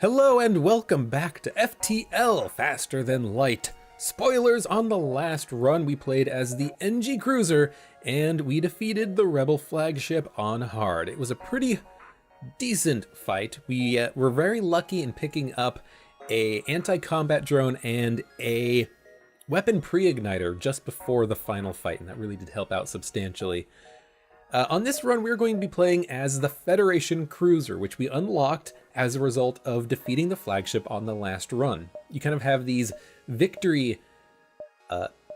Hello and welcome back to FTL, Faster Than Light. Spoilers on the last run, we played as the NG Cruiser and we defeated the Rebel flagship on hard. It was a pretty decent fight. We were very lucky in picking up a anti-combat drone and a weapon pre-igniter just before the final fight, and that really did help out substantially. On this run, we're going to be playing as the Federation Cruiser, which we unlocked as a result of defeating the flagship on the last run. You kind of have these victory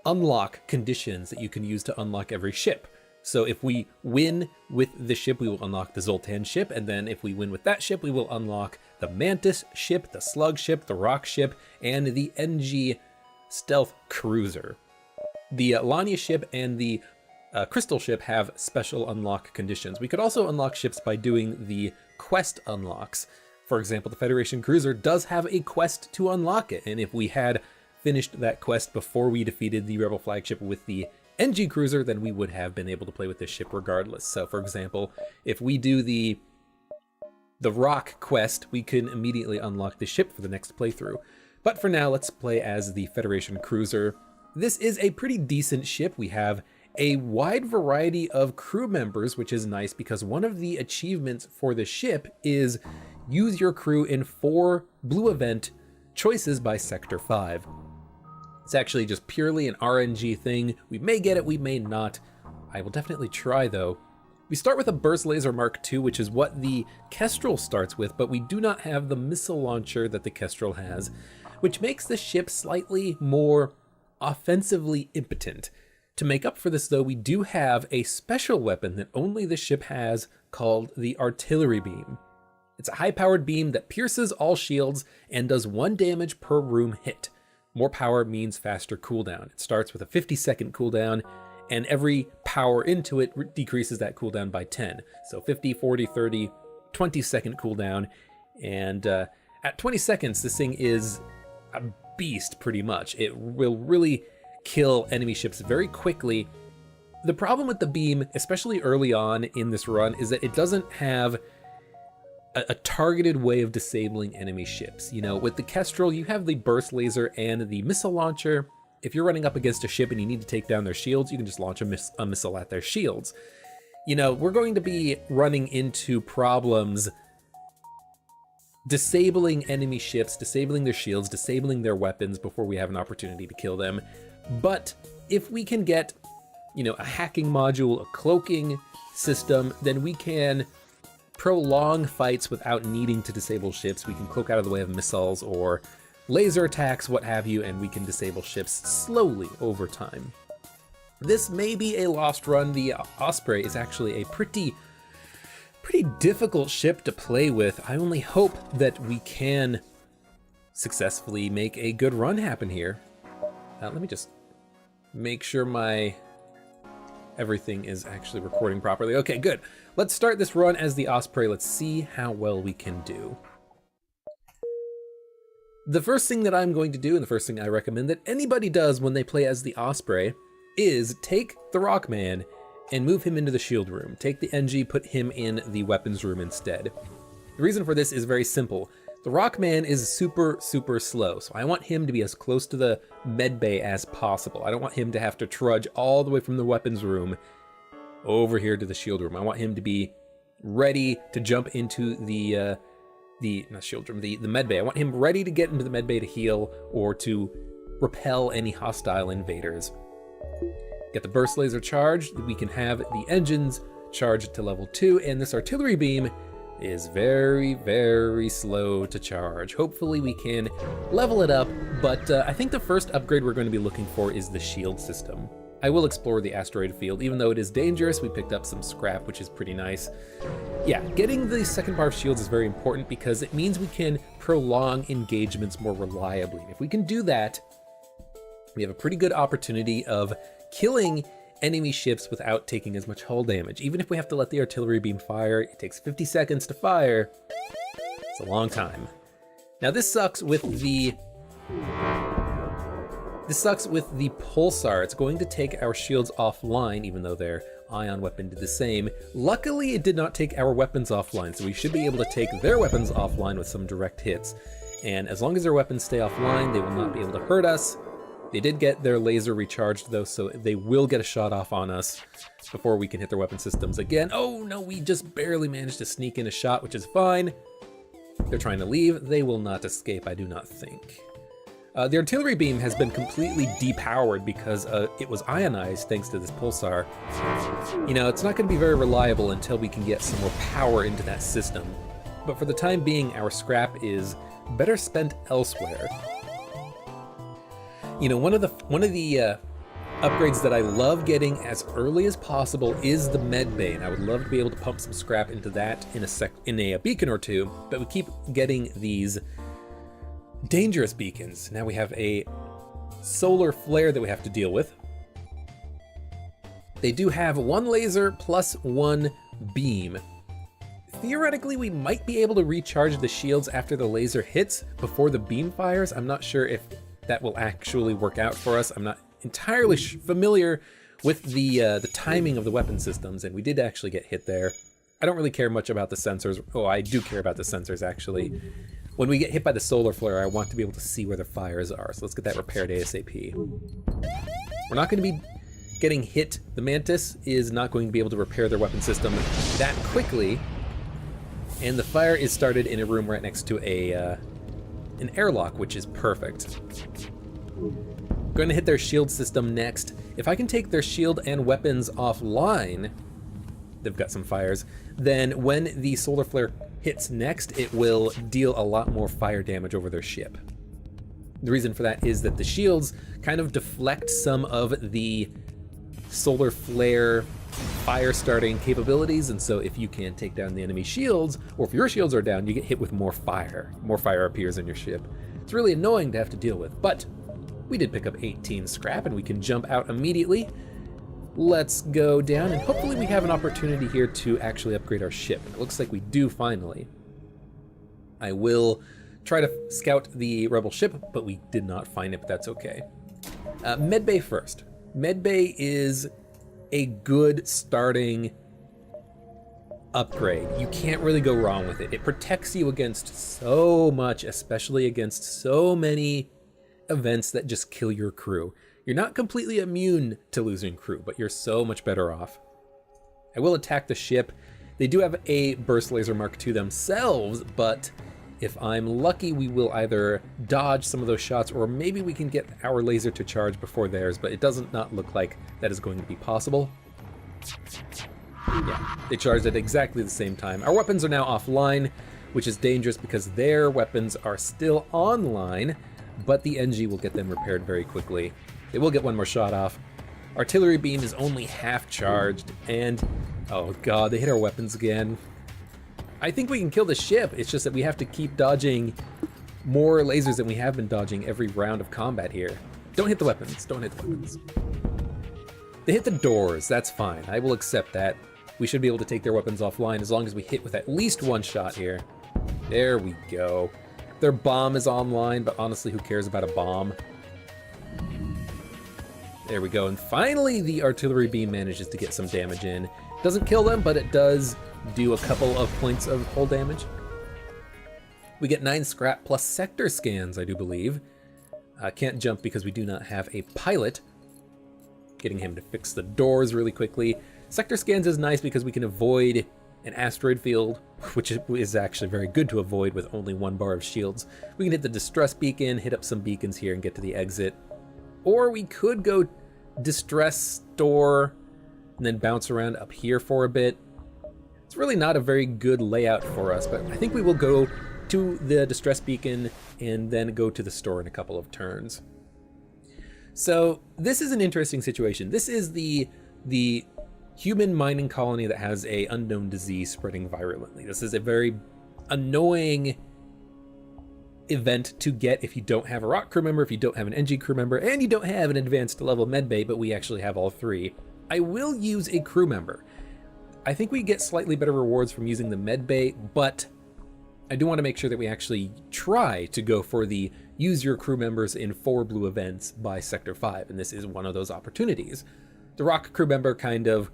unlock conditions that you can use to unlock every ship. So if we win with the ship, we will unlock the Zoltan ship, and then if we win with that ship, we will unlock the Mantis ship, the Slug ship, the Rock ship, and the NG Stealth Cruiser. The Lania ship and the Crystal ship have special unlock conditions. We could also unlock ships by doing the quest unlocks. For example, the Federation Cruiser does have a quest to unlock it, and if we had finished that quest before we defeated the Rebel flagship with the NG Cruiser, then we would have been able to play with this ship regardless. So for example, if we do the Rock quest, we can immediately unlock the ship for the next playthrough. But for now, let's play as the Federation Cruiser. This is a pretty decent ship. We have a wide variety of crew members, which is nice because one of the achievements for the ship is use your crew in 4 blue event choices by Sector 5. It's actually just purely an RNG thing. We may get it, we may not. I will definitely try though. We start with a Burst Laser Mark II, which is what the Kestrel starts with, but we do not have the missile launcher that the Kestrel has, which makes the ship slightly more offensively impotent. To make up for this though, we do have a special weapon that only the ship has called the Artillery Beam. It's a high-powered beam that pierces all shields and does 1 damage per room hit. More power means faster cooldown. It starts with a 50-second cooldown, and every power into it decreases that cooldown by 10. So 50, 40, 30, 20-second cooldown, and at 20 seconds, this thing is a beast pretty much. It will really kill enemy ships very quickly. The problem with the beam, especially early on in this run, is that it doesn't have a targeted way of disabling enemy ships. You know, with the Kestrel, you have the burst laser and the missile launcher. If you're running up against a ship and you need to take down their shields, you can just launch a missile at their shields. You know, we're going to be running into problems disabling enemy ships, disabling their shields, disabling their weapons before we have an opportunity to kill them. But if we can get, you know, a hacking module, a cloaking system, then we can prolong fights without needing to disable ships. We can cloak out of the way of missiles or laser attacks, what have you, and we can disable ships slowly over time. This may be a lost run. The Osprey is actually a pretty difficult ship to play with. I only hope that we can successfully make a good run happen here. Let me just make sure my everything is actually recording properly. Okay, good. Let's start this run as the Osprey. Let's see how well we can do. The first thing that I'm going to do, and the first thing I recommend that anybody does when they play as the Osprey, is take the Rockman and move him into the shield room. Take the NG, put him in the weapons room instead. The reason for this is very simple. The Rockman is super slow, so I want him to be as close to the medbay as possible. I don't want him to have to trudge all the way from the weapons room over here to the shield room. I want him to be ready to jump into the not shield room, the medbay. I want him ready to get into the medbay to heal or to repel any hostile invaders. Get the burst laser charged. We can have the engines charged to level 2, and this artillery beam is very slow to charge. Hopefully we can level it up, but I think the first upgrade we're going to be looking for is the shield system. I will explore the asteroid field. Even though it is dangerous, we picked up some scrap, which is pretty nice. Yeah, getting the second bar of shields is very important because it means we can prolong engagements more reliably. If we can do that, we have a pretty good opportunity of killing enemy ships without taking as much hull damage. Even if we have to let the artillery beam fire, it takes 50 seconds to fire. It's a long time. Now this sucks with the pulsar. It's going to take our shields offline, even though they're ion weapon did the same. Luckily, it did not take our weapons offline, so we should be able to take their weapons offline with some direct hits. And as long as their weapons stay offline, they will not be able to hurt us. They did get their laser recharged though, so they will get a shot off on us before we can hit their weapon systems again. Oh no, we just barely managed to sneak in a shot, which is fine. They're trying to leave. They will not escape, I do not think. The artillery beam has been completely depowered because it was ionized thanks to this pulsar. You know, it's not going to be very reliable until we can get some more power into that system. But for the time being, our scrap is better spent elsewhere. You know, one of the upgrades that I love getting as early as possible is the med bay, and I would love to be able to pump some scrap into that in a beacon or two, but we keep getting these dangerous beacons. Now we have a solar flare that we have to deal with. They do have one laser plus one beam. Theoretically, we might be able to recharge the shields after the laser hits before the beam fires. I'm not sure if that will actually work out for us. I'm not entirely familiar with the timing of the weapon systems, and we did actually get hit there. I don't really care much about the sensors. Oh, I do care about the sensors, actually. When we get hit by the solar flare, I want to be able to see where the fires are, so let's get that repaired ASAP. We're not going to be getting hit. The Mantis is not going to be able to repair their weapon system that quickly, and the fire is started in a room right next to an airlock, which is perfect. Going to hit their shield system next. If I can take their shield and weapons offline, they've got some fires, then when the solar flare hits next, it will deal a lot more fire damage over their ship. The reason for that is that the shields kind of deflect some of the solar flare fire starting capabilities, and so if you can take down the enemy shields, or if your shields are down, you get hit with more fire. More fire appears in your ship. It's really annoying to have to deal with, but we did pick up 18 scrap and we can jump out immediately. Let's go down, and hopefully we have an opportunity here to actually upgrade our ship. It looks like we do finally. I will try to scout the rebel ship, but we did not find it, but that's okay. Medbay first. Medbay is a good starting upgrade. You can't really go wrong with it. It protects you against so much, especially against so many events that just kill your crew. You're not completely immune to losing crew, but you're so much better off. I will attack the ship. They do have a burst laser Mark II themselves, but if I'm lucky, we will either dodge some of those shots, or maybe we can get our laser to charge before theirs, but it doesn't not look like that is going to be possible. Yeah, they charged at exactly the same time. Our weapons are now offline, which is dangerous because their weapons are still online, but the NG will get them repaired very quickly. They will get one more shot off. Artillery beam is only half charged, and oh god, they hit our weapons again. I think we can kill the ship, it's just that we have to keep dodging more lasers than we have been dodging every round of combat here. Don't hit the weapons, don't hit the weapons. They hit the doors, that's fine, I will accept that. We should be able to take their weapons offline as long as we hit with at least one shot here. There we go. Their bomb is online, but honestly, who cares about a bomb? There we go, and finally the artillery beam manages to get some damage in. Doesn't kill them, but it does do a couple of points of hull damage. We get 9 scrap plus sector scans, I do believe. Can't jump because we do not have a pilot. Getting him to fix the doors really quickly. Sector scans is nice because we can avoid an asteroid field, which is actually very good to avoid with only 1 bar of shields. We can hit the distress beacon, hit up some beacons here, and get to the exit. Or we could go distress store and then bounce around up here for a bit. It's really not a very good layout for us, but I think we will go to the distress beacon and then go to the store in a couple of turns. So this is an interesting situation. This is the human mining colony that has a unknown disease spreading virulently. This is a very annoying event to get if you don't have a rock crew member, if you don't have an NG crew member, and you don't have an advanced level medbay, but we actually have all 3. I will use a crew member. I think we get slightly better rewards from using the medbay, but I do want to make sure that we actually try to go for the use your crew members in 4 blue events by Sector 5, and this is one of those opportunities. The rock crew member kind of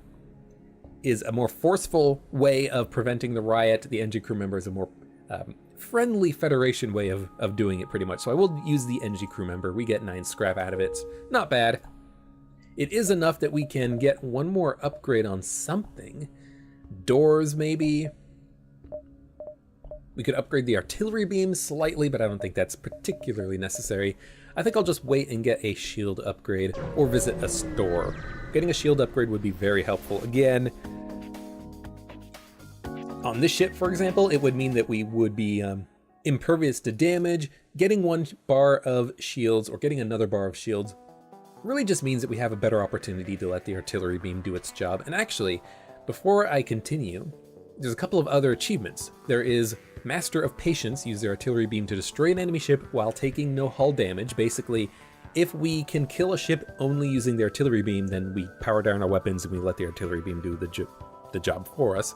is a more forceful way of preventing the riot. The NG crew member is a more friendly Federation way of doing it, pretty much. So I will use the NG crew member. We get 9 scrap out of it. Not bad. It is enough that we can get one more upgrade on something. Doors, maybe. We could upgrade the artillery beam slightly, but I don't think that's particularly necessary. I think I'll just wait and get a shield upgrade or visit a store. Getting a shield upgrade would be very helpful. Again, on this ship, for example, it would mean that we would be impervious to damage. Getting 1 bar of shields or getting another bar of shields really just means that we have a better opportunity to let the artillery beam do its job. And actually, before I continue, there's a couple of other achievements. There is Master of Patience, use their artillery beam to destroy an enemy ship while taking no hull damage. Basically, if we can kill a ship only using the artillery beam, then we power down our weapons and we let the artillery beam do the job for us.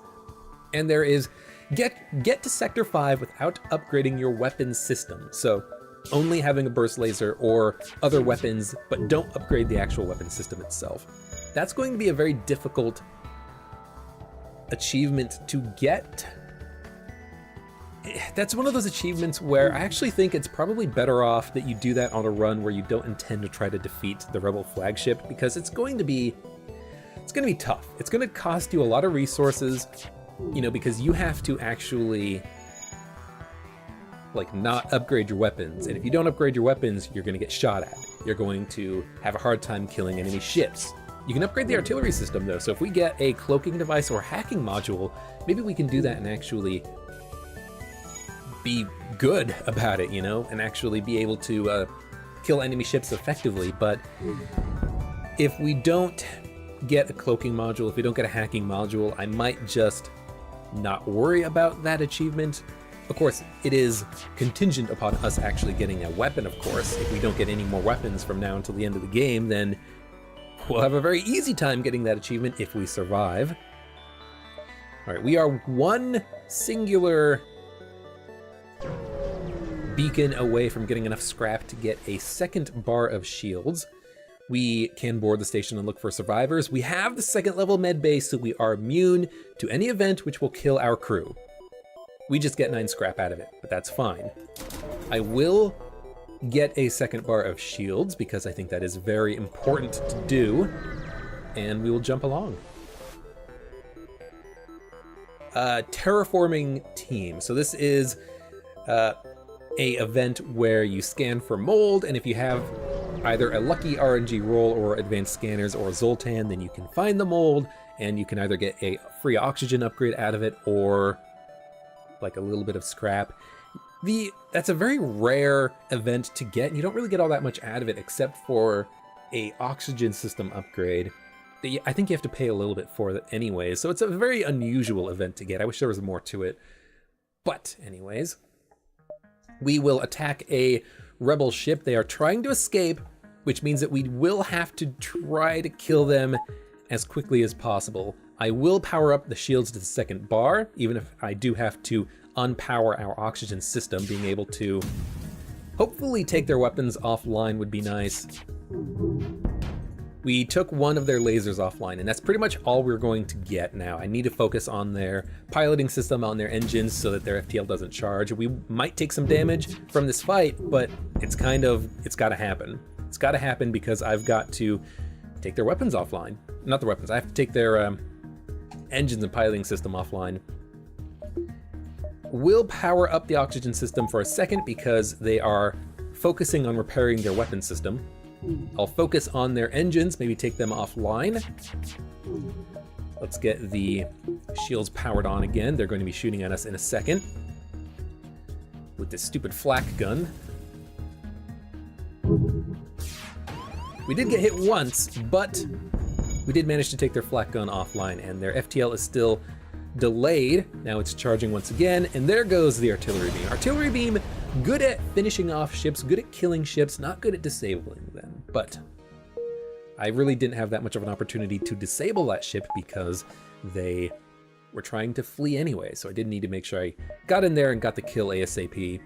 And there is get to Sector 5 without upgrading your weapon system. So only having a burst laser or other weapons, but don't upgrade the actual weapon system itself. That's going to be a very difficult achievement to get. That's one of those achievements where I actually think it's probably better off that you do that on a run where you don't intend to try to defeat the Rebel flagship, because it's going to be tough. It's going to cost you a lot of resources, you know, because you have to actually like not upgrade your weapons. And if you don't upgrade your weapons, you're going to get shot at. You're going to have a hard time killing enemy ships. You can upgrade the artillery system though. So if we get a cloaking device or hacking module, maybe we can do that and actually be good about it, you know, and actually be able to kill enemy ships effectively. But if we don't get a cloaking module, if we don't get a hacking module, I might just not worry about that achievement. Of course, it is contingent upon us actually getting a weapon, of course. If we don't get any more weapons from now until the end of the game, then we'll have a very easy time getting that achievement if we survive. All right, we are 1 singular beacon away from getting enough scrap to get a 2nd bar of shields. We can board the station and look for survivors. We have the 2nd level med base, so we are immune to any event which will kill our crew. We just get 9 scrap out of it, but that's fine. I will get a 2nd bar of shields because I think that is very important to do, and we will jump along. Terraforming team. So this is a event where you scan for mold, and if you have either a lucky RNG roll or advanced scanners or Zoltan, then you can find the mold, and you can either get a free oxygen upgrade out of it or like a little bit of scrap. That's a very rare event to get, and you don't really get all that much out of it except for a oxygen system upgrade. I think you have to pay a little bit for it anyway, so it's a very unusual event to get. I wish there was more to it. But anyways, we will attack a rebel ship. They are trying to escape, which means that we will have to try to kill them as quickly as possible. I will power up the shields to the 2nd bar, even if I do have to unpower our oxygen system. Being able to hopefully take their weapons offline would be nice. We took 1 of their lasers offline, and that's pretty much all we're going to get now. I need to focus on their piloting system, on their engines, so that their FTL doesn't charge. We might take some damage from this fight, but it's gotta happen. It's gotta happen because I've got to take their weapons offline. Not the weapons, I have to take their engines and piloting system offline. We'll power up the oxygen system for a second because they are focusing on repairing their weapon system. I'll focus on their engines, maybe take them offline. Let's get the shields powered on again. They're going to be shooting at us in a second with this stupid flak gun. We did get hit once, but we did manage to take their flak gun offline, and their FTL is still delayed. Now it's charging once again, and there goes the artillery beam. Artillery beam, good at finishing off ships, good at killing ships, not good at disabling them. But I really didn't have that much of an opportunity to disable that ship because they were trying to flee anyway, so I did need to make sure I got in there and got the kill ASAP.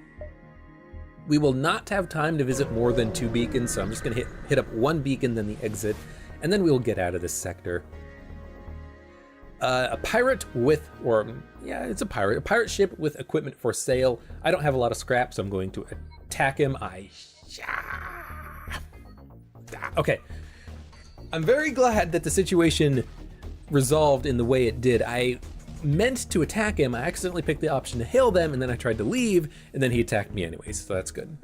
We will not have time to visit more than 2 beacons, so I'm just gonna hit up 1 beacon, then the exit, and then we will get out of this sector. A pirate with, or yeah, it's a pirate ship with equipment for sale. I don't have a lot of scrap, so I'm going to attack him. Okay. I'm very glad that the situation resolved in the way it did. I meant to attack him. I accidentally picked the option to hail them, and then I tried to leave, and then he attacked me anyways, so that's good.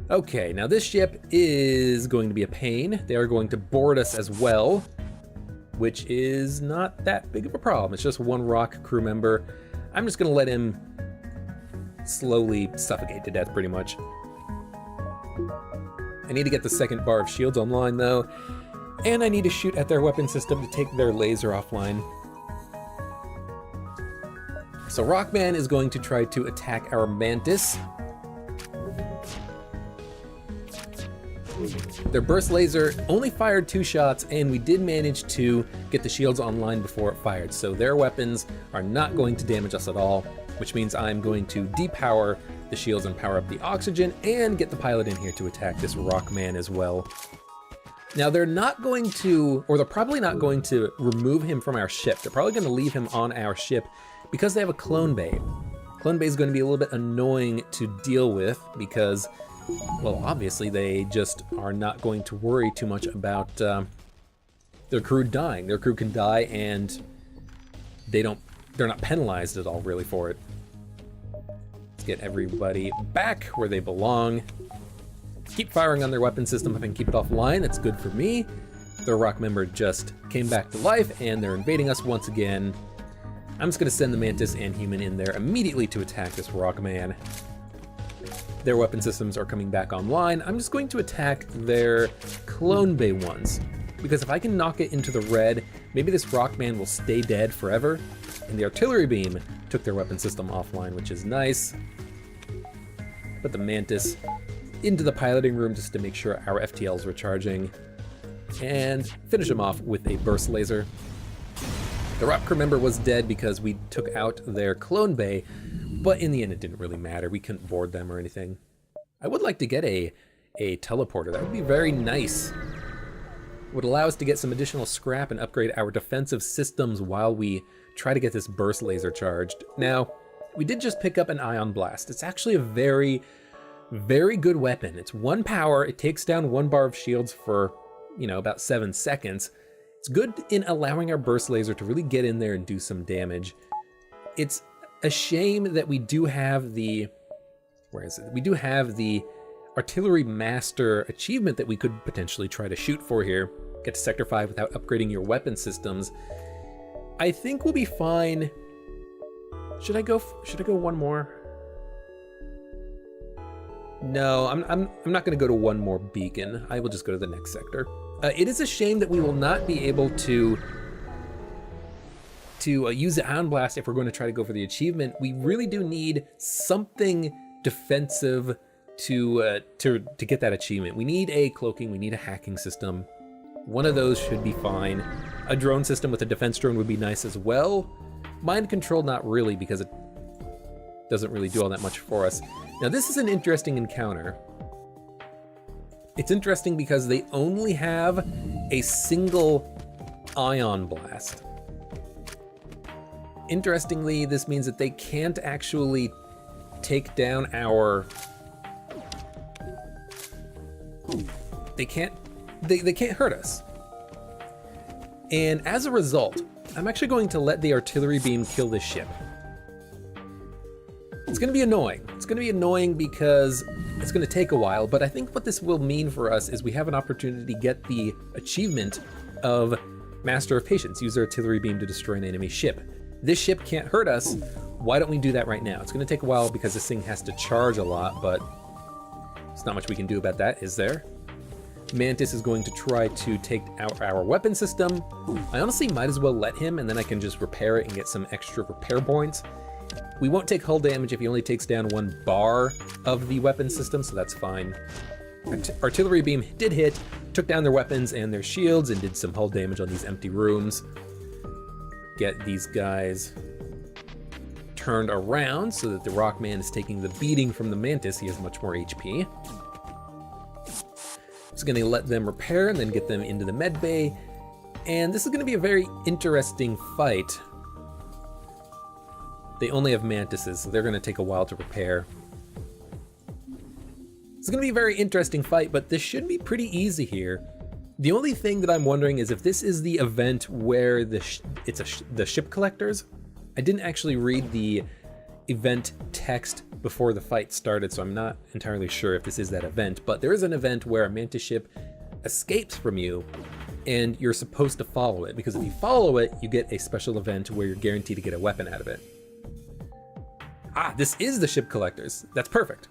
Okay, now this ship is going to be a pain. They are going to board us as well, which is not that big of a problem. It's just one rock crew member. I'm just gonna let him slowly suffocate to death, pretty much. I need to get the second bar of shields online though, and I need to shoot at their weapon system to take their laser offline. So Rockman is going to try to attack our Mantis. Their burst laser only fired 2 shots, and we did manage to get the shields online before it fired, so their weapons are not going to damage us at all, which means I'm going to depower the shields and power up the oxygen and get the pilot in here to attack this Rockman as well. Now they're not going to, or they're probably not going to remove him from our ship. They're probably going to leave him on our ship because they have a clone bay. Clone bay is going to be a little bit annoying to deal with because, well, obviously they just are not going to worry too much about their crew dying. Their crew can die and they're not penalized at all really for it. Let's get everybody back where they belong. Keep firing on their weapon system if I can keep it offline. That's good for me. Their rock member just came back to life and they're invading us once again. I'm just gonna send the Mantis and Human in there immediately to attack this Rockman. Their weapon systems are coming back online. I'm just going to attack their clone bay ones, because if I can knock it into the red, maybe this Rockman will stay dead forever. And the artillery beam took their weapon system offline, which is nice. Put the Mantis into the piloting room just to make sure our FTLs were charging, and finish them off with a burst laser. The rock crew member was dead because we took out their clone bay, but in the end it didn't really matter. We couldn't board them or anything. I would like to get a teleporter. That would be very nice. It would allow us to get some additional scrap and upgrade our defensive systems while we try to get this burst laser charged. Now, we did just pick up an ion blast. It's actually a very, very good weapon. It's 1 power. It takes down 1 bar of shields for, you know, about 7 seconds. It's good in allowing our burst laser to really get in there and do some damage. It's a shame that we do have the, where is it? We do have the Artillery Master achievement that we could potentially try to shoot for here. Get to Sector 5 without upgrading your weapon systems. I think we'll be fine. Should I go one more? No, I'm not going to go to 1 more beacon. I will just go to the next sector. It is a shame that we will not be able to use the Ion Blast if we're going to try to go for the achievement. We really do need something defensive to get that achievement. We need a cloaking, we need a hacking system. One of those should be fine. A drone system with a defense drone would be nice as well. Mind control, not really, because it doesn't really do all that much for us. Now this is an interesting encounter. It's interesting because they only have a single ion blast. Interestingly, this means that they can't actually take down our... They can't hurt us. And as a result, I'm actually going to let the artillery beam kill this ship. It's going to be annoying. It's going to be annoying because it's going to take a while, but I think what this will mean for us is we have an opportunity to get the achievement of Master of Patience. Use their artillery beam to destroy an enemy ship. This ship can't hurt us. Why don't we do that right now? It's going to take a while because this thing has to charge a lot, but there's not much we can do about that, is there? Mantis is going to try to take out our weapon system. I honestly might as well let him, and then I can just repair it and get some extra repair points. We won't take hull damage if he only takes down 1 bar of the weapon system, so that's fine. Artillery beam did hit, took down their weapons and their shields, and did some hull damage on these empty rooms. Get these guys turned around so that the Rockman is taking the beating from the Mantis. He has much more HP. Just gonna let them repair and then get them into the med bay. And this is going to be a very interesting fight. They only have mantises, so they're going to take a while to repair. It's going to be a very interesting fight, but this should be pretty easy here. The only thing that I'm wondering is if this is the event where the ship collectors. I didn't actually read the event text before the fight started, so I'm not entirely sure if this is that event, but there is an event where a mantis ship escapes from you and you're supposed to follow it, because if you follow it, you get a special event where you're guaranteed to get a weapon out of it. Ah, this is the ship collectors. That's perfect.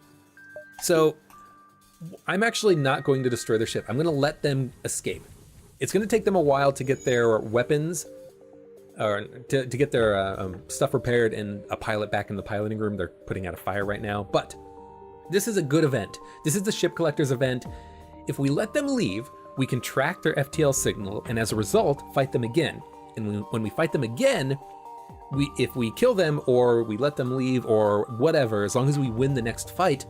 So I'm actually not going to destroy their ship. I'm going to let them escape. It's going to take them a while to get their weapons, or to get their stuff repaired and a pilot back in the piloting room. They're putting out a fire right now, but this is a good event. This is the ship collectors event. If we let them leave, we can track their FTL signal, and as a result, fight them again. And when we fight them again, if we kill them or we let them leave or whatever, as long as we win the next fight,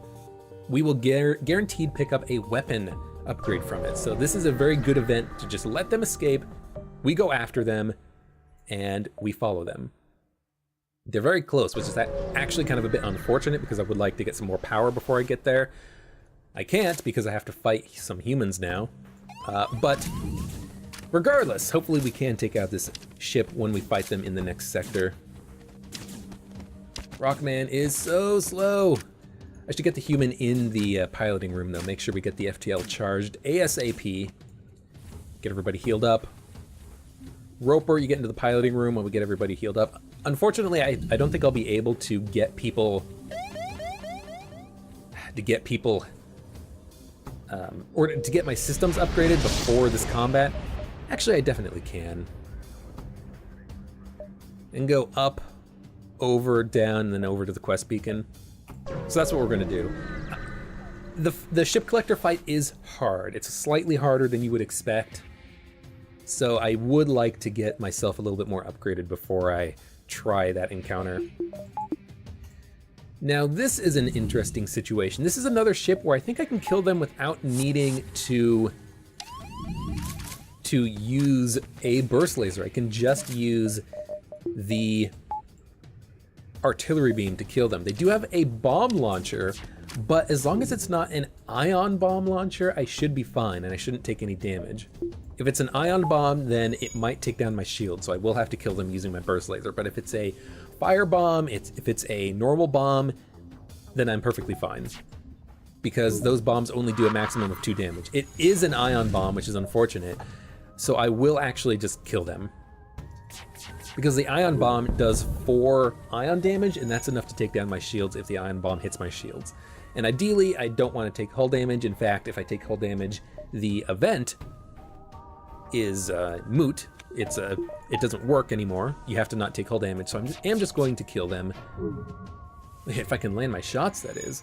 we will guaranteed pick up a weapon upgrade from it. So this is a very good event to just let them escape. We go after them and we follow them. They're very close, which is actually kind of a bit unfortunate because I would like to get some more power before I get there. I can't because I have to fight some humans now. But regardless, hopefully we can take out this ship when we fight them in the next sector. Rockman is so slow. I should get the human in the piloting room though. Make sure we get the FTL charged ASAP. Get everybody healed up. Roper, you get into the piloting room when we get everybody healed up. Unfortunately, I don't think I'll be able to get people... or to get my systems upgraded before this combat. Actually, I definitely can. And go up, over, down, and then over to the quest beacon. So that's what we're gonna do. The ship collector fight is hard. It's slightly harder than you would expect. So I would like to get myself a little bit more upgraded before I try that encounter. Now this is an interesting situation. This is another ship where I think I can kill them without needing to use a burst laser. I can just use the artillery beam to kill them. They do have a bomb launcher, but as long as it's not an ion bomb launcher, I should be fine and I shouldn't take any damage. If it's an ion bomb, then it might take down my shield, so I will have to kill them using my burst laser. But if it's a fire bomb, if it's a normal bomb, then I'm perfectly fine, because those bombs only do a maximum of 2 damage. It is an ion bomb, which is unfortunate, so I will actually just kill them, because the ion bomb does 4 ion damage, and that's enough to take down my shields if the ion bomb hits my shields. And ideally, I don't want to take hull damage. In fact, if I take hull damage, the event is moot. It doesn't work anymore. You have to not take hull damage, so I'm just going to kill them. If I can land my shots, that is.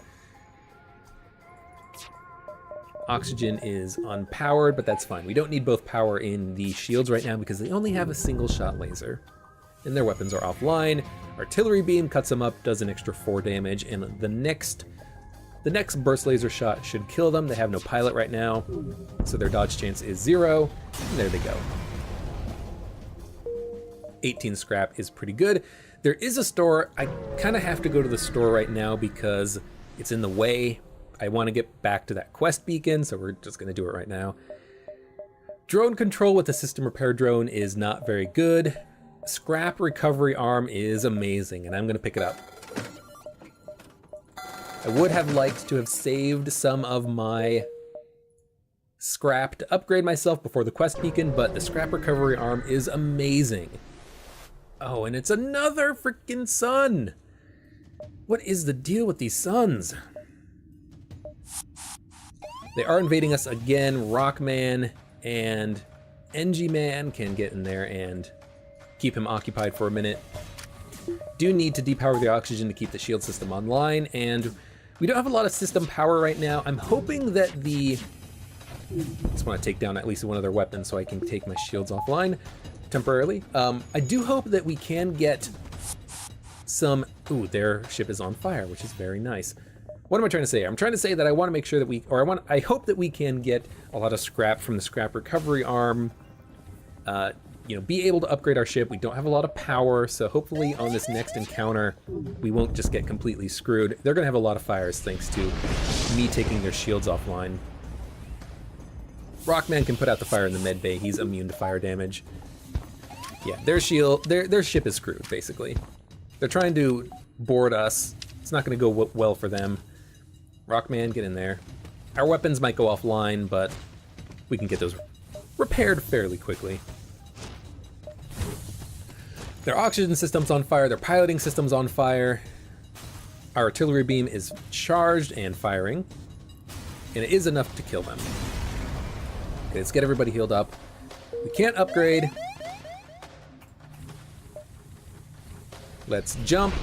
Oxygen is unpowered, but that's fine. We don't need both power in the shields right now because they only have a single shot laser. And their weapons are offline. Artillery beam cuts them up, does an extra 4 damage, and the next burst laser shot should kill them. They have no pilot right now, so their dodge chance is 0, and there they go. 18 scrap is pretty good. There is a store. I kind of have to go to the store right now because it's in the way. I want to get back to that quest beacon, so we're just going to do it right now. Drone control with the system repair drone is not very good. Scrap recovery arm is amazing, and I'm going to pick it up. I would have liked to have saved some of my scrap to upgrade myself before the quest beacon, but the scrap recovery arm is amazing. Oh, and it's another freaking sun. What is the deal with these suns? They are invading us again. Rockman and NG Man can get in there and keep him occupied for a minute. Do need to depower the oxygen to keep the shield system online, and we don't have a lot of system power right now. I'm hoping that just want to take down at least one of their weapons so I can take my shields offline temporarily. I do hope that we can get some... Ooh, their ship is on fire, which is very nice. What am I trying to say? I'm trying to say that I want to make sure that I hope that we can get a lot of scrap from the scrap recovery arm be able to upgrade our ship. We don't have a lot of power, so hopefully on this next encounter, we won't just get completely screwed. They're gonna have a lot of fires thanks to me taking their shields offline. Rockman can put out the fire in the med bay. He's immune to fire damage. Yeah, their ship is screwed, basically. They're trying to board us. It's not gonna go well for them. Rockman, get in there. Our weapons might go offline, but we can get those repaired fairly quickly. Their oxygen system's on fire, their piloting system's on fire. Our artillery beam is charged and firing, and it is enough to kill them. Okay, let's get everybody healed up. We can't upgrade. Let's jump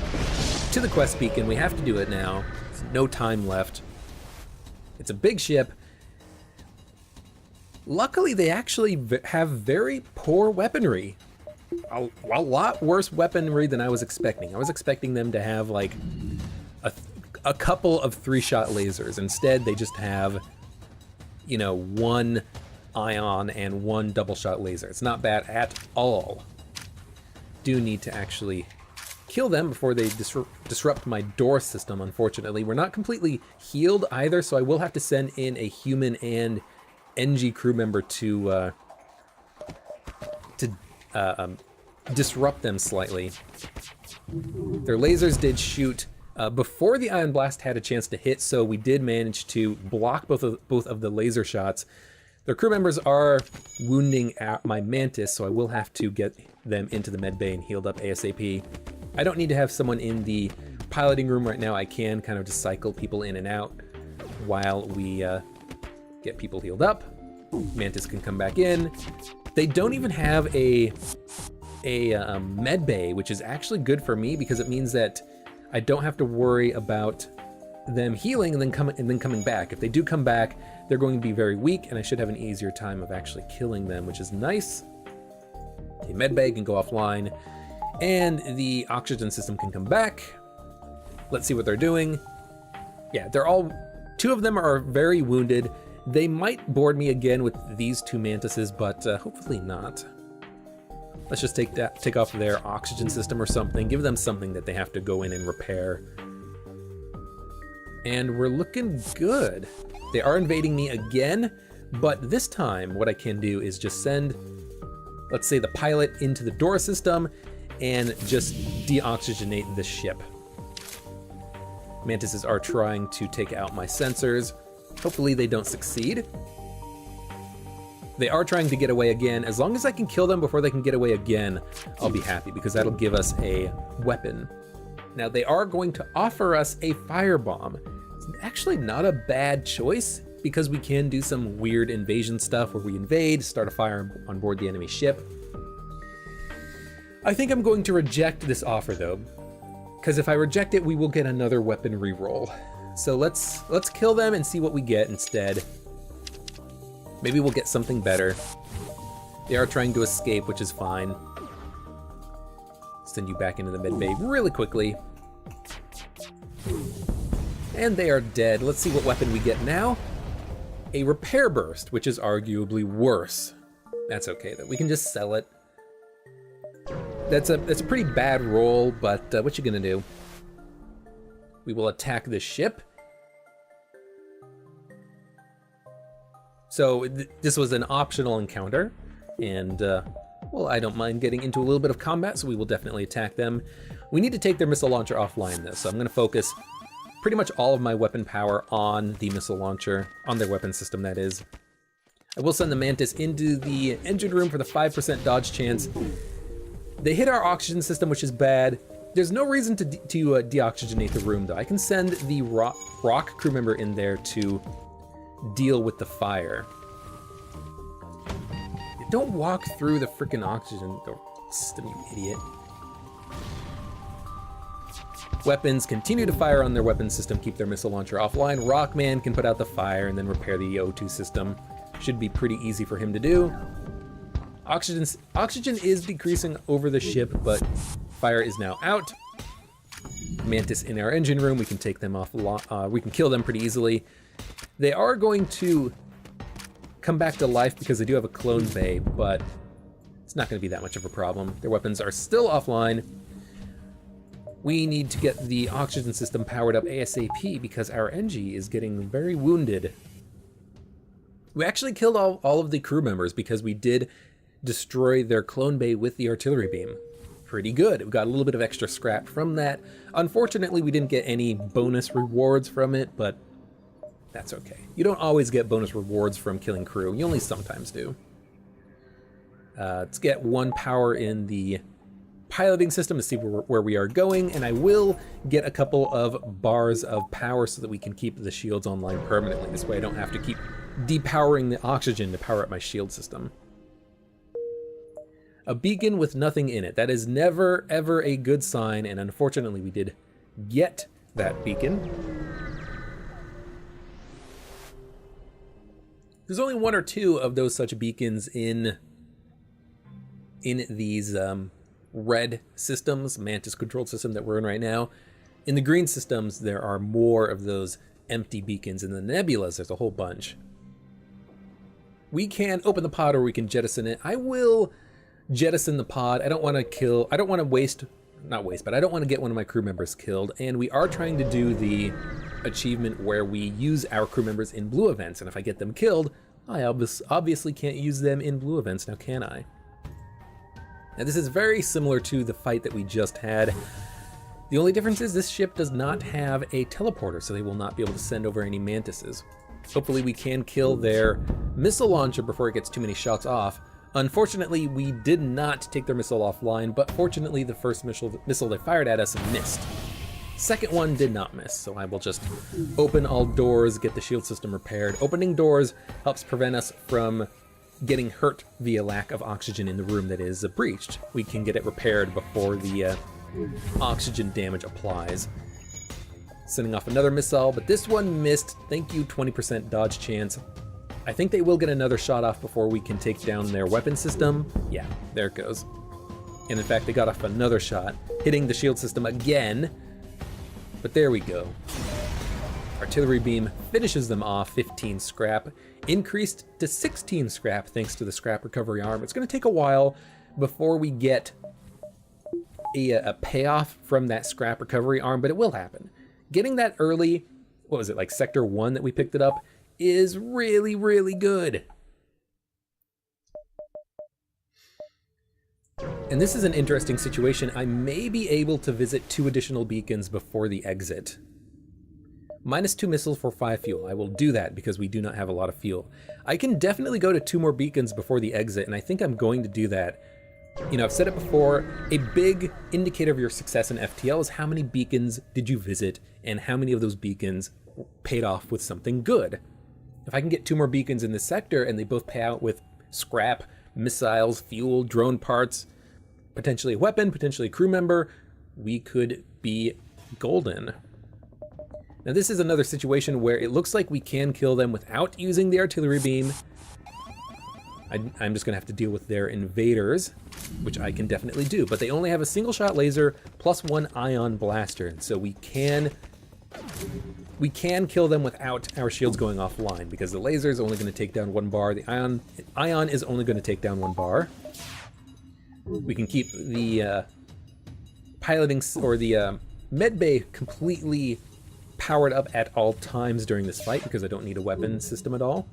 to the quest beacon. We have to do it now. There's no time left. It's a big ship. Luckily, they actually have very poor weaponry. A lot worse weaponry than I was expecting. I was expecting them to have like a couple of 3-shot lasers. Instead, they just have, one ion and 1 double-shot laser. It's not bad at all. Do need to actually kill them before they disrupt my door system, unfortunately. We're not completely healed either, so I will have to send in a human and NG crew member to disrupt them slightly. Their lasers did shoot before the Ion Blast had a chance to hit, so we did manage to block both of the laser shots. Their crew members are wounding at my Mantis, so I will have to get them into the med bay and healed up ASAP. I don't need to have someone in the piloting room right now. I can kind of just cycle people in and out while we get people healed up. Mantis can come back in. They don't even have a med bay, which is actually good for me because it means that I don't have to worry about them healing and then coming back. If they do come back, they're going to be very weak, and I should have an easier time of actually killing them, which is nice. The med bay can go offline, and the oxygen system can come back. Let's see what they're doing. Yeah, two of them are very wounded. They might board me again with these 2 mantises, but hopefully not. Let's just take off their oxygen system or something, give them something that they have to go in and repair. And we're looking good. They are invading me again, but this time what I can do is just send, let's say, the pilot into the door system and just deoxygenate the ship. Mantises are trying to take out my sensors. Hopefully they don't succeed. They are trying to get away again. As long as I can kill them before they can get away again, I'll be happy because that'll give us a weapon. Now they are going to offer us a firebomb. It's actually not a bad choice because we can do some weird invasion stuff where we invade, start a fire on board the enemy ship. I think I'm going to reject this offer though, because if I reject it, we will get another weapon reroll. So let's kill them and see what we get instead. Maybe we'll get something better. They are trying to escape, which is fine. Send you back into the med bay really quickly. And they are dead. Let's see what weapon we get now. A repair burst, which is arguably worse. That's okay though, we can just sell it. That's a pretty bad roll, but what you gonna do? We will attack this ship. So this was an optional encounter, and well, I don't mind getting into a little bit of combat, so we will definitely attack them. We need to take their missile launcher offline though, so I'm gonna focus pretty much all of my weapon power on the missile launcher, on their weapon system that is. I will send the Mantis into the engine room for the 5% dodge chance. They hit our oxygen system, which is bad. There's no reason to deoxygenate the room though. I can send the rock crew member in there to deal with the fire. Don't walk through the freaking oxygen system, you idiot. Weapons continue to fire on their weapon system, keep their missile launcher offline. Rockman can put out the fire and then repair the O2 system. Should be pretty easy for him to do. Oxygen is decreasing over the ship, but fire is now out. Mantis in our engine room, we can take them off, we can kill them pretty easily. They are going to come back to life because they do have a clone bay, but It's not going to be that much of a problem. Their weapons are still offline. We need to get the oxygen system powered up ASAP because our NG is getting very wounded. We actually killed all of the crew members because we did destroy their clone bay with the artillery beam. Pretty good. We got a little bit of extra scrap from that. Unfortunately, we didn't get any bonus rewards from it, but that's okay. You don't always get bonus rewards from killing crew. You only sometimes do. Let's get 1 power in the piloting system to see where we are going, and I will get a couple of bars of power so that we can keep the shields online permanently. This way I don't have to keep depowering the oxygen to power up my shield system. A beacon with nothing in it. That is never, ever a good sign, and unfortunately we did get that beacon. There's only 1 or 2 of those such beacons in these red systems, Mantis controlled system that we're in right now. In the green systems, there are more of those empty beacons. In the nebulas, there's a whole bunch. We can open the pod or we can jettison it. I will jettison the pod. I don't want to kill, I don't want to waste, not waste, but I don't want to get one of my crew members killed. And we are trying to do the achievement where we use our crew members in blue events. And if I get them killed, I obviously can't use them in blue events now, can I? Now this is very similar to the fight that we just had. The only difference is this ship does not have a teleporter, so they will not be able to send over any mantises. Hopefully we can kill their missile launcher before it gets too many shots off. Unfortunately, we did not take their missile offline, but fortunately the first missile they fired at us missed. Second one did not miss, so I will just open all doors, get the shield system repaired. Opening doors helps prevent us from getting hurt via lack of oxygen in the room that is breached. We can get it repaired before the oxygen damage applies. Sending off another missile, but this one missed. Thank you, 20% dodge chance. I think they will get another shot off before we can take down their weapon system. Yeah, there it goes. And in fact, they got off another shot, hitting the shield system again. But there we go. Artillery beam finishes them off, 15 scrap, increased to 16 scrap thanks to the scrap recovery arm. It's going to take a while before we get a payoff from that scrap recovery arm, but it will happen. Getting that early, what was it, like Sector 1 that we picked it up, is really, really good. And this is an interesting situation. I may be able to visit 2 additional beacons before the exit. -2 missiles for 5 fuel. I will do that because we do not have a lot of fuel. I can definitely go to 2 more beacons before the exit, and I think I'm going to do that. You know, I've said it before, a big indicator of your success in FTL is how many beacons did you visit, and how many of those beacons paid off with something good. If I can get 2 more beacons in this sector, and they both pay out with scrap, missiles, fuel, drone parts, potentially a weapon, potentially a crew member, we could be golden. Now this is another situation where it looks like we can kill them without using the artillery beam. I'm just gonna have to deal with their invaders, which I can definitely do, but they only have a single shot laser plus 1 ion blaster, and so we can kill them without our shields going offline because the laser is only gonna take down 1 bar, the ion is only gonna take down 1 bar. We can keep the piloting, or the med bay completely powered up at all times during this fight because I don't need a weapon system at all.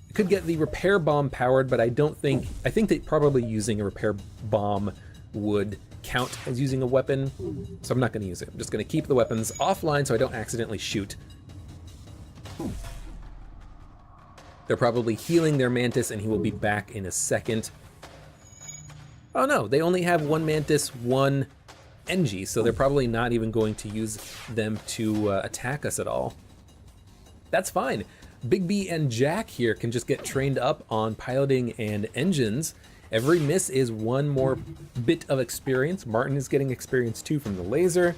I could get the repair bomb powered, but I think that probably using a repair bomb would count as using a weapon, so I'm not going to use it. I'm just going to keep the weapons offline so I don't accidentally shoot. They're probably healing their Mantis and he will be back in a second. Oh no, they only have 1 Mantis, 1 NG, so they're probably not even going to use them to attack us at all. That's fine. Big B and Jack here can just get trained up on piloting and engines. Every miss is 1 more bit of experience. Martin is getting experience too from the laser.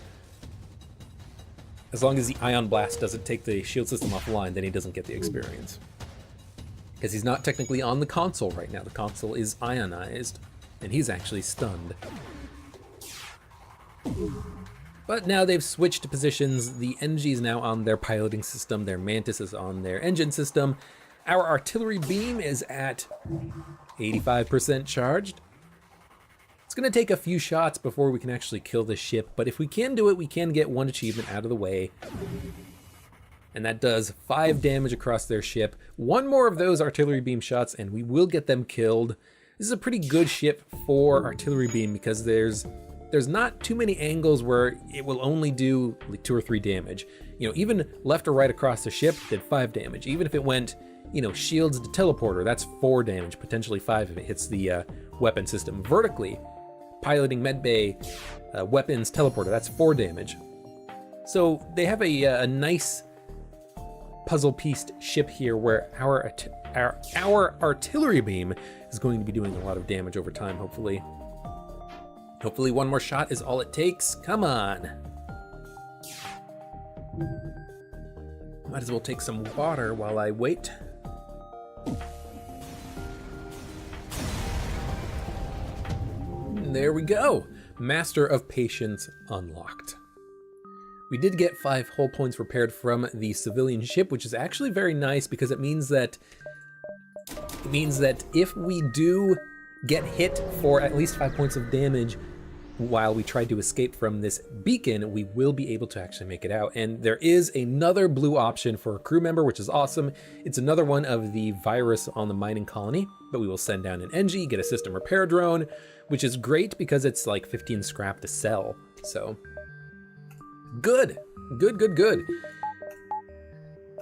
As long as the ion blast doesn't take the shield system offline, then he doesn't get the experience. Because he's not technically on the console right now. The console is ionized, and he's actually stunned. But now they've switched positions. The NG is now on their piloting system, their Mantis is on their engine system. Our artillery beam is at 85% charged. It's gonna take a few shots before we can actually kill this ship, but if we can do it, we can get one achievement out of the way. And that does 5 damage across their ship. One more of those artillery beam shots and we will get them killed. This is a pretty good ship for artillery beam because there's not too many angles where it will only do like 2 or 3 damage. You know, even left or right across the ship did 5 damage. Even if it went, you know, shields to teleporter, that's 4 damage, potentially 5 if it hits the weapon system. Vertically, piloting medbay, weapons, teleporter, that's 4 damage. So they have a nice puzzle-pieced ship here where our artillery beam is going to be doing a lot of damage over time, hopefully. Hopefully one more shot is all it takes. Come on. Might as well take some water while I wait. There we go. Master of Patience unlocked. We did get 5 hull points repaired from the civilian ship, which is actually very nice because it means that if we do get hit for at least 5 points of damage while we try to escape from this beacon, we will be able to actually make it out. And there is another blue option for a crew member, which is awesome. It's another one of the virus on the mining colony, but we will send down an NG, get a system repair drone, which is great because it's like 15 scrap to sell. So good.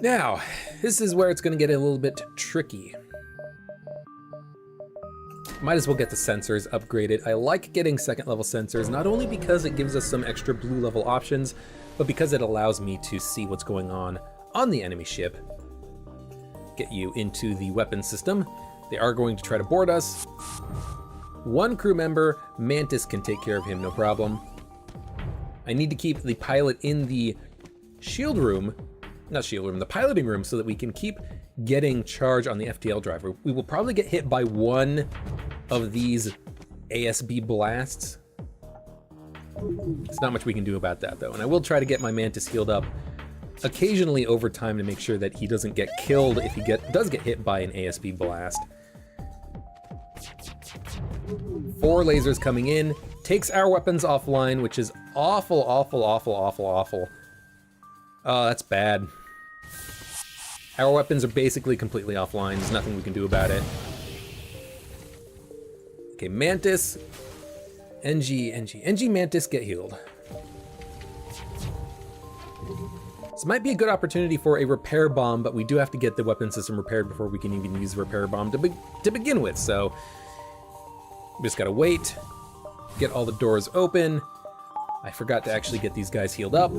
Now, this is where it's gonna get a little bit tricky. Might as well get the sensors upgraded. I like getting 2nd level sensors, not only because it gives us some extra blue level options, but because it allows me to see what's going on the enemy ship. Get you into the weapon system. They are going to try to board us. 1 crew member, Mantis can take care of him, no problem. I need to keep the pilot in the the piloting room so that we can keep getting charge on the FTL driver. We will probably get hit by 1 of these ASB blasts. There's not much we can do about that though. And I will try to get my Mantis healed up occasionally over time to make sure that he doesn't get killed if he does get hit by an ASB blast. 4 lasers coming in, takes our weapons offline, which is awful. Oh, that's bad. Our weapons are basically completely offline. There's nothing we can do about it. Okay, Mantis. NG, Mantis, get healed. This might be a good opportunity for a repair bomb, but we do have to get the weapon system repaired before we can even use the repair bomb to begin with, so we just gotta wait, get all the doors open. I forgot to actually get these guys healed up.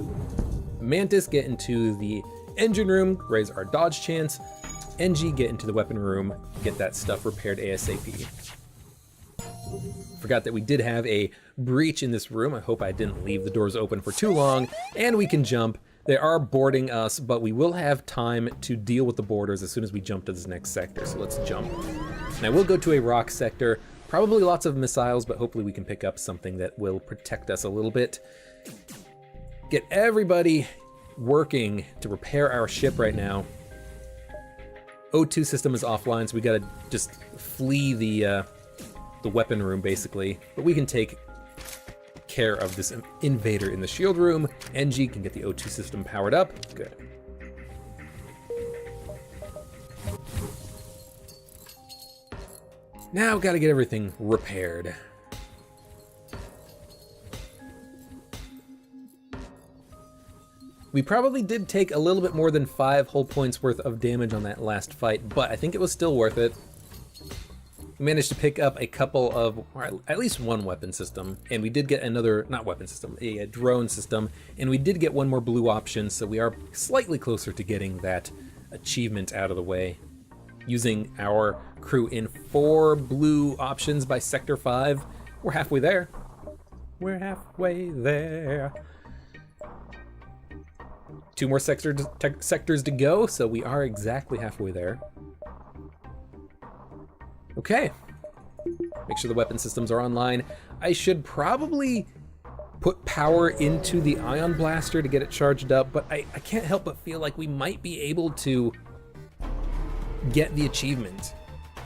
Mantis, get into the engine room, raise our dodge chance. NG, get into the weapon room, get that stuff repaired ASAP. Forgot that we did have a breach in this room. I hope I didn't leave the doors open for too long. And we can jump. They are boarding us, but we will have time to deal with the boarders as soon as we jump to this next sector. So let's jump. And I will go to a rock sector. Probably lots of missiles, but hopefully we can pick up something that will protect us a little bit. Get everybody working to repair our ship right now. O2 system is offline, so we gotta just flee the weapon room basically. But we can take care of this invader in the shield room. NG can get the O2 system powered up. Good. Now gotta get everything repaired. We probably did take a little bit more than 5 hull points worth of damage on that last fight, but I think it was still worth it. We managed to pick up a couple of, or at least 1 weapon system, and we did get another, not weapon system, a drone system, and we did get 1 more blue option, so we are slightly closer to getting that achievement out of the way. Using our crew in 4 blue options by Sector 5. We're halfway there. We're halfway there. 2 more sectors to go, so we are exactly halfway there. Okay. Make sure the weapon systems are online. I should probably put power into the ion blaster to get it charged up, but I can't help but feel like we might be able to get the achievement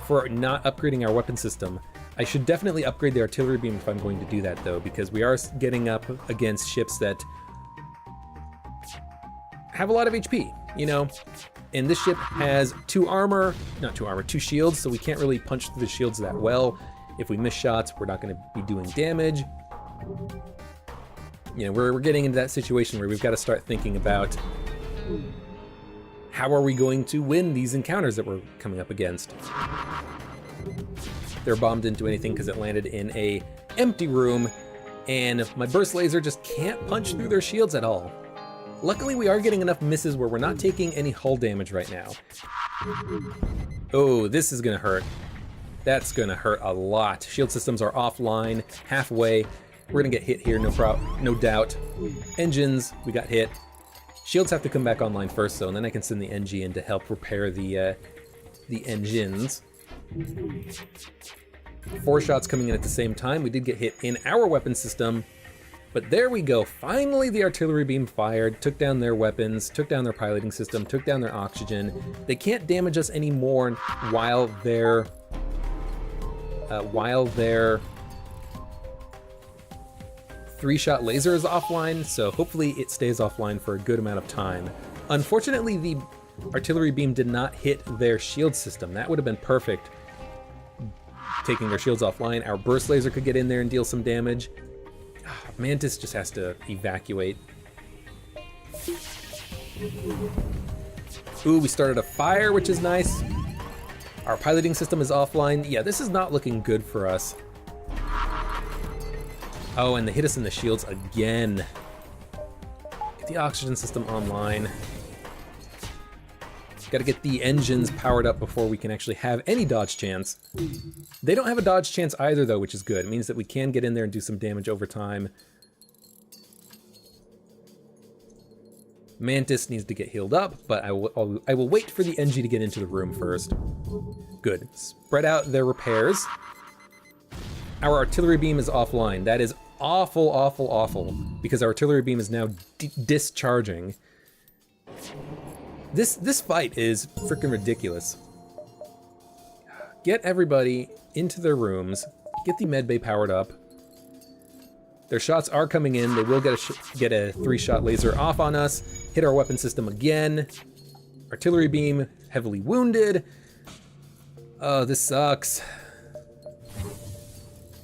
for not upgrading our weapon system. I should definitely upgrade the artillery beam if I'm going to do that, though, because we are getting up against ships that have a lot of HP, you know? And this ship has two shields, so we can't really punch through the shields that well. If we miss shots, we're not going to be doing damage. You know, we're getting into that situation where we've got to start thinking about how are we going to win these encounters that we're coming up against. They're bombed into anything because it landed in a empty room, and my burst laser just can't punch through their shields at all. Luckily, we are getting enough misses where we're not taking any hull damage right now. Oh, this is gonna hurt. That's gonna hurt a lot. Shield systems are offline, halfway. We're gonna get hit here, no doubt. Engines, we got hit. Shields have to come back online first, though, and then I can send the NG in to help repair the engines. 4 shots coming in at the same time. We did get hit in our weapon system, but there we go. Finally, the artillery beam fired, took down their weapons, took down their piloting system, took down their oxygen. They can't damage us anymore while their 3-shot laser is offline, so hopefully it stays offline for a good amount of time. Unfortunately, the artillery beam did not hit their shield system. That would have been perfect, taking their shields offline. Our burst laser could get in there and deal some damage. Mantis just has to evacuate. Ooh, we started a fire, which is nice. Our piloting system is offline. Yeah, this is not looking good for us. Oh, and they hit us in the shields again. Get the oxygen system online. Got to get the engines powered up before we can actually have any dodge chance. They don't have a dodge chance either, though, which is good. It means that we can get in there and do some damage over time. Mantis needs to get healed up, but I will wait for the NG to get into the room first. Good. Spread out their repairs. Our artillery beam is offline. That is awful, awful, awful, because our artillery beam is now discharging. This fight is freaking ridiculous. Get everybody into their rooms. Get the medbay powered up. Their shots are coming in. They will get a 3-shot laser off on us. Hit our weapon system again. Artillery beam heavily wounded. Oh, this sucks.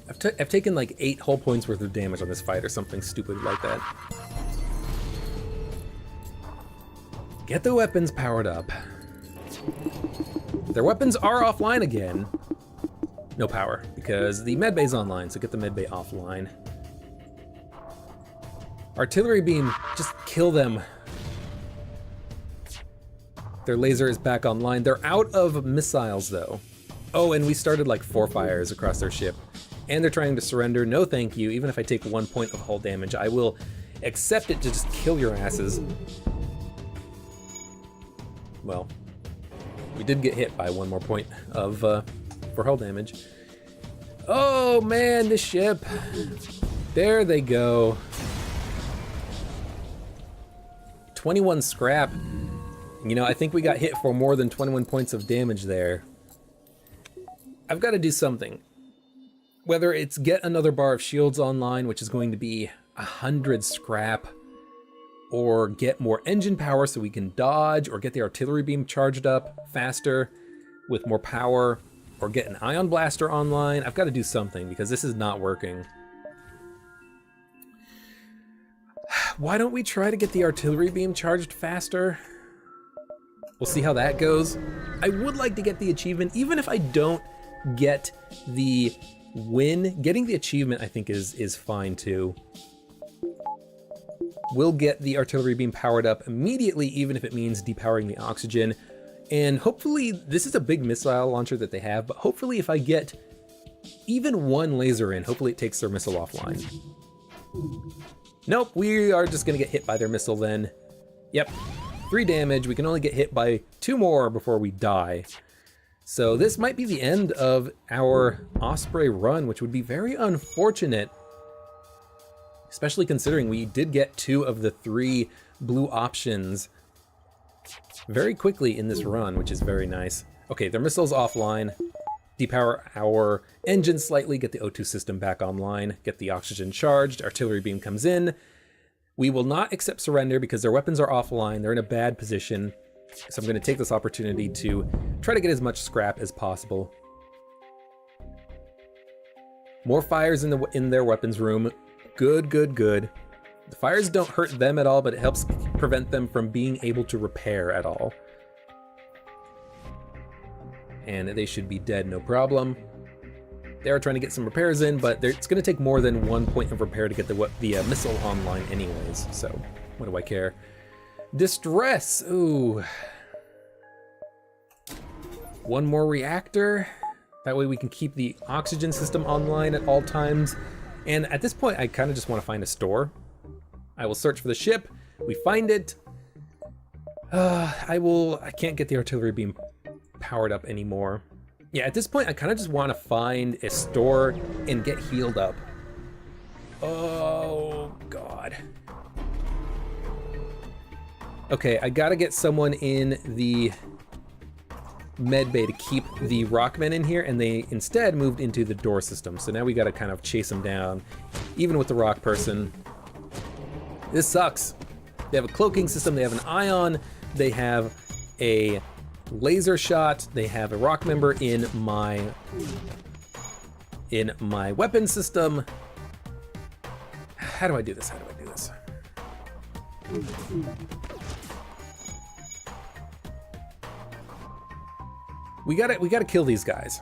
I've taken like 8 hull points worth of damage on this fight or something stupid like that. Get the weapons powered up. Their weapons are offline again. No power, because the medbay's online, so get the medbay offline. Artillery beam, just kill them. Their laser is back online. They're out of missiles, though. Oh, and we started like 4 fires across their ship. And they're trying to surrender. No thank you. Even if I take 1 point of hull damage, I will accept it to just kill your asses. Well, we did get hit by 1 more point of for hull damage. Oh man, this ship. There they go. 21 scrap. You know, I think we got hit for more than 21 points of damage there. I've got to do something. Whether it's get another bar of shields online, which is going to be 100 scrap, or get more engine power so we can dodge, or get the artillery beam charged up faster with more power, or get an ion blaster online. I've got to do something because this is not working. Why don't we try to get the artillery beam charged faster? We'll see how that goes. I would like to get the achievement, even if I don't get the win. Getting the achievement, I think, is fine too. We'll get the artillery beam powered up immediately, even if it means depowering the oxygen. And hopefully, this is a big missile launcher that they have, but hopefully if I get even 1 laser in, hopefully it takes their missile offline. Nope, we are just gonna get hit by their missile then. Yep, 3 damage. We can only get hit by 2 more before we die. So this might be the end of our Osprey run, which would be very unfortunate, especially considering we did get 2 of the 3 blue options very quickly in this run, which is very nice. Okay, their missiles offline. Depower our engine slightly, get the O2 system back online, get the oxygen charged, artillery beam comes in. We will not accept surrender because their weapons are offline, they're in a bad position. So I'm going to take this opportunity to try to get as much scrap as possible. More fires in their weapons room. Good, good, good. The fires don't hurt them at all, but it helps prevent them from being able to repair at all. And they should be dead, no problem. They are trying to get some repairs in, but it's going to take more than 1 point of repair to get the missile online anyways, so what do I care? Distress, ooh. One more reactor. That way we can keep the oxygen system online at all times. And at this point, I kind of just want to find a store. I will search for the ship. We find it. I can't get the artillery beam powered up anymore. Yeah, at this point, I kind of just want to find a store and get healed up. Oh, God. Okay, I gotta get someone in the med bay to keep the rockmen in here, and they instead moved into the door system. So now we gotta kind of chase them down, even with the rock person. This sucks. They have a cloaking system, they have an ion, they have a laser shot, they have a rock member in my weapon system. How do I do this? How do I do this? We gotta kill these guys.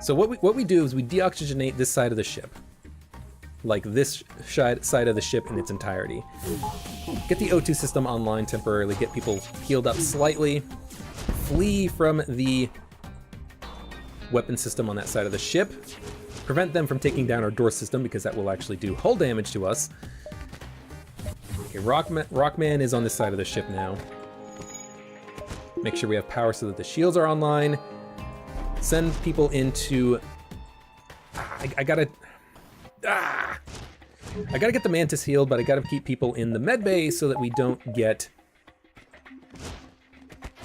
So what we do is we deoxygenate this side of the ship. Like this side of the ship in its entirety. Get the O2 system online temporarily, get people healed up slightly, flee from the weapon system on that side of the ship, prevent them from taking down our door system because that will actually do hull damage to us. Okay, Rockman is on this side of the ship now. Make sure we have power so that the shields are online. Send people into... I gotta get the Mantis healed, but I gotta keep people in the med bay so that we don't get...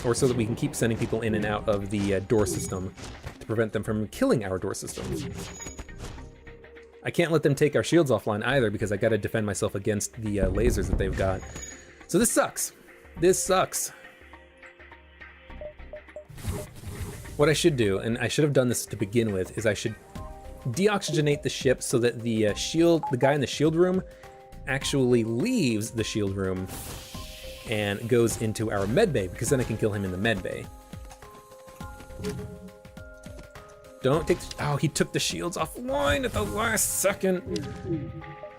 Or so that we can keep sending people in and out of the door system to prevent them from killing our door system. I can't let them take our shields offline either because I gotta defend myself against the lasers that they've got. So this sucks. This sucks. What I should do, and I should have done this to begin with, is I should deoxygenate the ship so that the guy in the shield room actually leaves the shield room and goes into our med bay, because then I can kill him in the med bay. Don't take oh, he took the shields offline at the last second.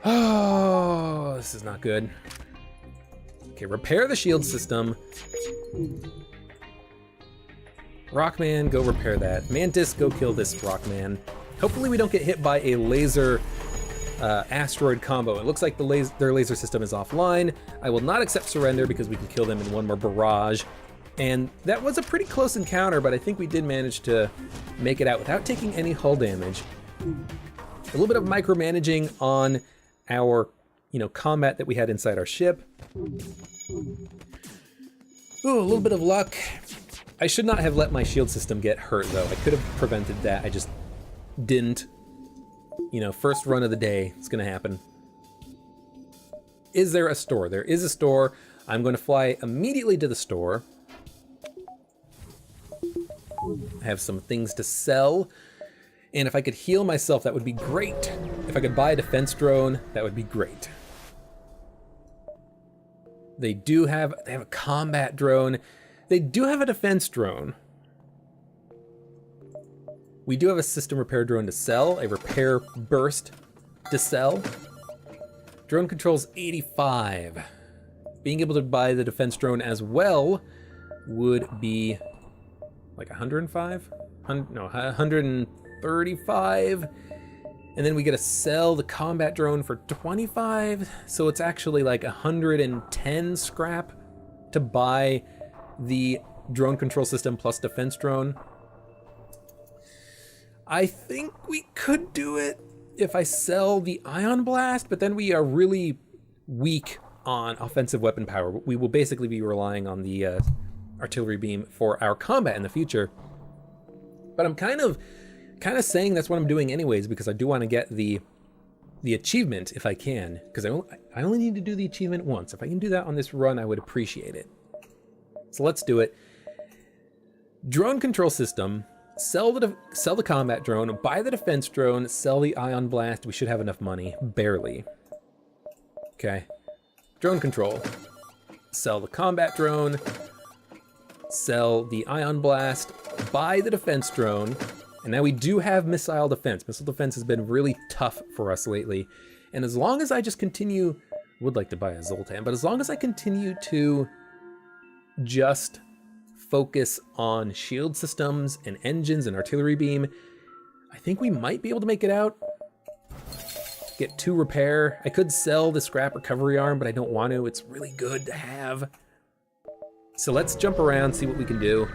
Oh, this is not good. Okay, repair the shield system. Rockman, go repair that. Mantis, go kill this Rockman. Hopefully we don't get hit by a laser asteroid combo. It looks like their laser system is offline. I will not accept surrender because we can kill them in one more barrage. And that was a pretty close encounter, but I think we did manage to make it out without taking any hull damage. A little bit of micromanaging on our, combat that we had inside our ship. Ooh, a little bit of luck. I should not have let my shield system get hurt, though. I could have prevented that. I just didn't. First run of the day, it's gonna happen. Is there a store? There is a store. I'm going to fly immediately to the store. I have some things to sell. And if I could heal myself, that would be great. If I could buy a defense drone, that would be great. They have a combat drone. They do have a defense drone. We do have a system repair drone to sell, a repair burst to sell. Drone controls 85. Being able to buy the defense drone as well would be like 105? No, 135. And then we get to sell the combat drone for 25. So it's actually like 110 scrap to buy the drone control system plus defense drone. I think we could do it if I sell the Ion Blast, but then we are really weak on offensive weapon power. We will basically be relying on the artillery beam for our combat in the future. But I'm kind of saying that's what I'm doing anyways, because I do want to get the achievement if I can, because I only need to do the achievement once. If I can do that on this run, I would appreciate it. So let's do it. Drone control system. Sell the combat drone, buy the defense drone, sell the ion blast. We should have enough money, barely. Okay. Drone control. Sell the combat drone, sell the ion blast, buy the defense drone. And now we do have missile defense. Missile defense has been really tough for us lately. And as long as I just continue, would like to buy a Zoltan, but as long as I continue to just focus on shield systems and engines and artillery beam, I think we might be able to make it out. Get 2 repair. I could sell the scrap recovery arm, but I don't want to. It's really good to have. So let's jump around, see what we can do.